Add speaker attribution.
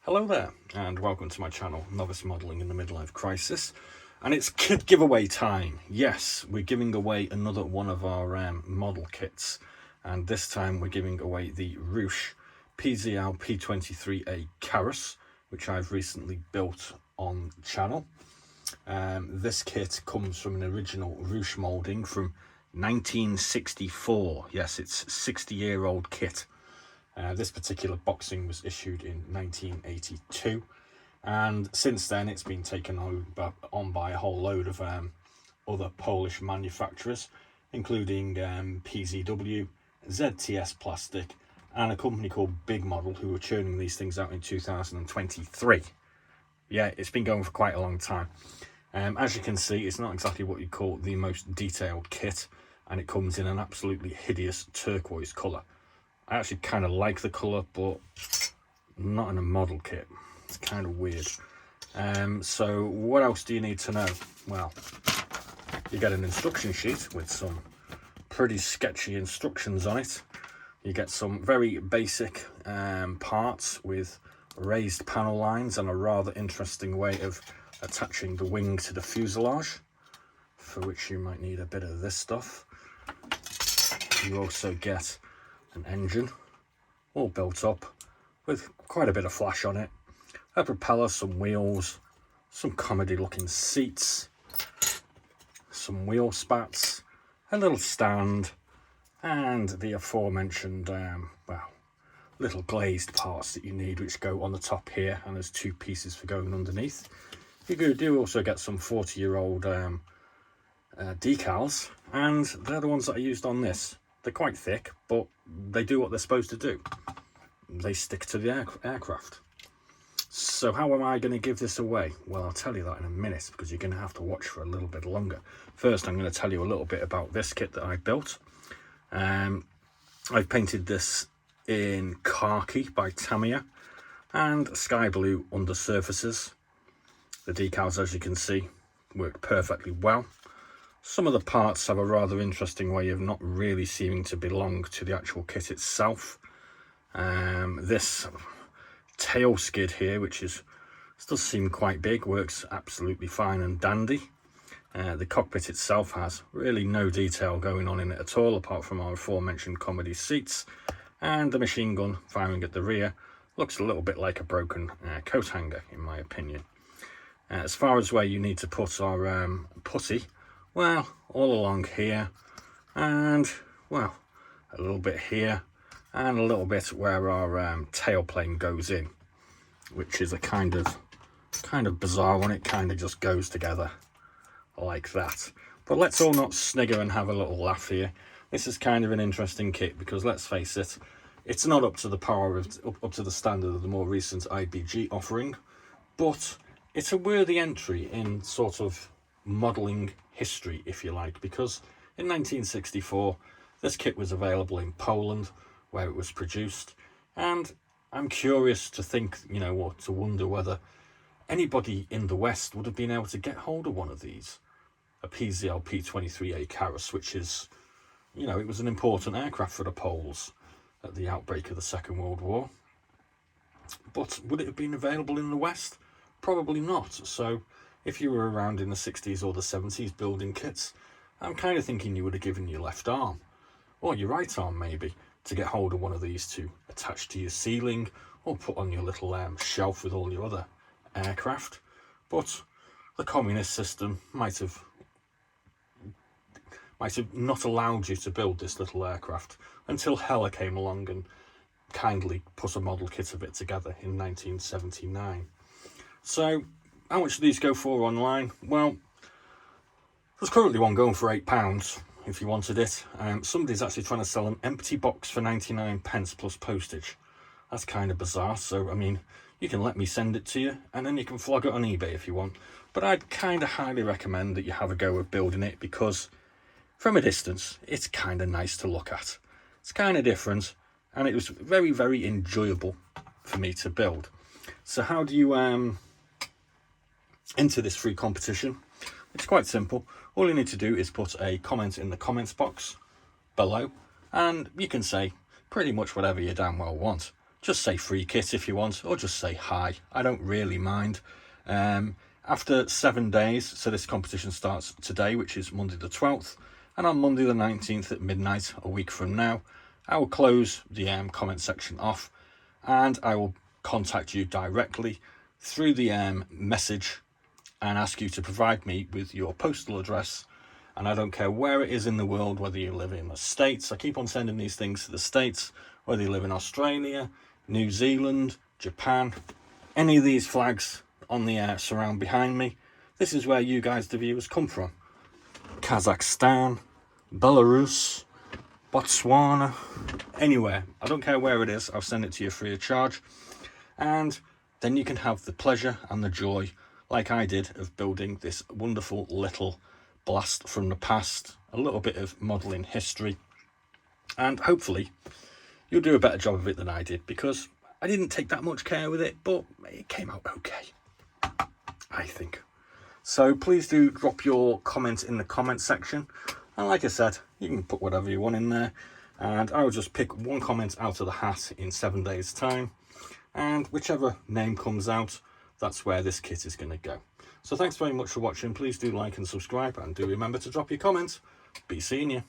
Speaker 1: Hello there, and welcome to my channel, Novice Modelling in the Midlife Crisis. And it's kit giveaway time. Yes, we're giving away another one of our model kits. And this time we're giving away the Ruch PZL P-23A Carus, which I've recently built on channel. This kit comes from an original Ruch moulding from 1964. Yes, it's a 60-year-old kit. This particular boxing was issued in 1982, and since then it's been taken on by a whole load of other Polish manufacturers, including PZW, ZTS Plastic, and a company called Big Model, who were churning these things out in 2023. Yeah, it's been going for quite a long time. As you can see, it's not exactly what you call the most detailed kit, and it comes in an absolutely hideous turquoise colour. I actually kind of like the colour, but not in a model kit. It's kind of weird. So what else do you need to know? Well, you get an instruction sheet with some pretty sketchy instructions on it. You get some very basic parts with raised panel lines and a rather interesting way of attaching the wing to the fuselage, for which you might need a bit of this stuff. You also get an engine all built up with quite a bit of flash on it, a propeller, some wheels, some comedy looking seats, some wheel spats, a little stand, and the aforementioned little glazed parts that you need, which go on the top here, and there's two pieces for going underneath. You do also get some 40-year-old decals, and they're the ones that I used on this. They're quite thick, but they do what they're supposed to do. They stick to the aircraft. So how am I going to give this away? Well, I'll tell you that in a minute, because you're going to have to watch for a little bit longer. First, I'm going to tell you a little bit about this kit that I built. I've painted this in khaki by Tamiya and sky blue undersurfaces. The decals, as you can see, work perfectly well. Some of the parts have a rather interesting way of not really seeming to belong to the actual kit itself. This tail skid here, which does seem quite big, works absolutely fine and dandy. The cockpit itself has really no detail going on in it at all, apart from our aforementioned comedy seats, and the machine gun firing at the rear looks a little bit like a broken coat hanger, in my opinion. As far as where you need to put our putty, well, all along here, and well, a little bit here, and a little bit where our tailplane goes in, which is a kind of bizarre one. It kind of just goes together like that. But let's all not snigger and have a little laugh here. This is kind of an interesting kit, because let's face it, it's not up to the power of up to the standard of the more recent IBG offering, but it's a worthy entry in sort of modelling history, if you like, because in 1964 this kit was available in Poland, where it was produced, and I'm curious to think, or to wonder whether anybody in the West would have been able to get hold of one of these, a PZL P-23A Carus, which is, it was an important aircraft for the Poles at the outbreak of the Second World War. But would it have been available in the West? Probably not. So if you were around in the 60s or the 70s building kits, I'm kind of thinking you would have given your left arm, or your right arm maybe, to get hold of one of these to attach to your ceiling, or put on your little shelf with all your other aircraft. But the communist system might have not allowed you to build this little aircraft until Hella came along and kindly put a model kit of it together in 1979. So how much do these go for online? Well, there's currently one going for £8 if you wanted it. Somebody's actually trying to sell an empty box for 99 pence plus postage. That's kind of bizarre. So, I mean, you can let me send it to you, and then you can flog it on eBay if you want. But I'd kind of highly recommend that you have a go at building it, because from a distance, it's kind of nice to look at. It's kind of different, and it was very, very enjoyable for me to build. So how do you enter this free competition? It's quite simple. All you need to do is put a comment in the comments box below, and you can say pretty much whatever you damn well want. just say free kit if you want, or just say hi. I don't really mind. After 7 days, so this competition starts today, which is Monday the 12th, and on Monday the 19th at midnight, a week from now, I will close the comment section off, and I will contact you directly through the message and ask you to provide me with your postal address. And I don't care where it is in the world, whether you live in the States, I keep on sending these things to the States, whether you live in Australia, New Zealand, Japan, any of these flags on the surround behind me, this is where you guys, the viewers, come from. Kazakhstan, Belarus, Botswana, anywhere. I don't care where it is, I'll send it to you free of charge. And then you can have the pleasure and the joy, like I did, of building this wonderful little blast from the past, a little bit of modelling history. And hopefully you'll do a better job of it than I did, because I didn't take that much care with it, but it came out okay, I think. So please do drop your comments in the comment section. And like I said, you can put whatever you want in there. And I will just pick one comment out of the hat in 7 days' time. And whichever name comes out, that's where this kit is going to go. So thanks very much for watching. Please do like and subscribe. And do remember to drop your comments. Be seeing you.